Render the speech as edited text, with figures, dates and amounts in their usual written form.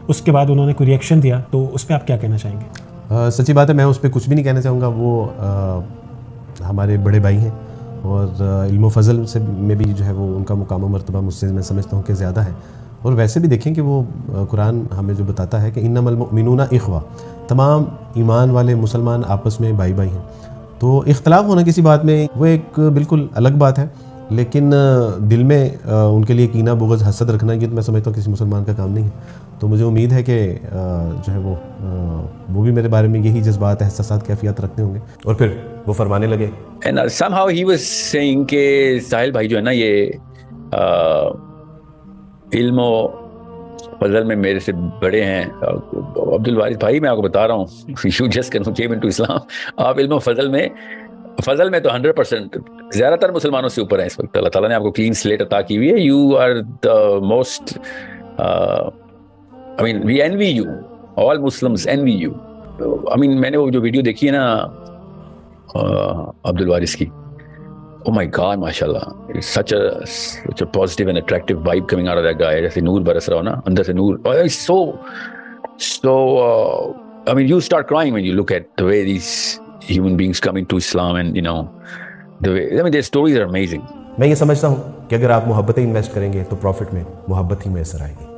اس کے بعد انہوں نے کوئی ریئیکشن دیا, تو اس پہ آپ کیا کہنا چاہیں گے؟ سچی بات ہے میں اس پہ کچھ بھی نہیں کہنا چاہوں گا. وہ ہمارے بڑے بھائی ہیں اور علم و فضل سے میں بھی جو ہے وہ ان کا مقام و مرتبہ مجھ سے میں سمجھتا ہوں کہ زیادہ ہے. اور ویسے بھی دیکھیں کہ وہ قرآن ہمیں جو بتاتا ہے کہ انما المؤمنون اخوہ, تمام ایمان والے مسلمان آپس میں بھائی بھائی ہیں. تو اختلاف ہونا کسی بات میں وہ ایک بالکل الگ بات ہے, لیکن دل میں ان کے لیے کینہ بغض حسد رکھنا یہ تو میں سمجھتا ہوں کسی مسلمان کا کام نہیں ہے. تو مجھے امید ہے کہ جو ہے وہ بھی میرے بارے میں یہی جذبات احساسات کیفیات رکھتے ہوں گے. اور پھر وہ فرمانے لگے and somehow he was saying کہ ساحل بھائی جو ہے نا یہ علم و فضل میں میرے سے بڑے ہیں. عبدالوارث بھائی میں آپ کو بتا رہا ہوں you just came into Islam. آپ علم و فضل میں تو 100% زیادہ تر مسلمانوں سے اوپر ہیں اس وقت. اللہ تعالیٰ نے آپ کو کلین سلیٹ عطا کی ہوئی ہے. You are the most I mean we envy you, all Muslims envy you. I mean میں نے وہ جو ویڈیو دیکھی ہے نا عبدالوارث کی, oh my God, mashallah, it's such a positive and attractive vibe coming out of that guy. جیسے نور برس رہا ہو نا اندر سے نور. So I mean you start crying when you look at the way these human beings come into Islam and you know the way, I mean their stories are amazing. میں یہ سمجھتا ہوں کہ اگر آپ محبتیں انویسٹ کریں گے تو پروفٹ میں محبت ہی میسر آئے گی.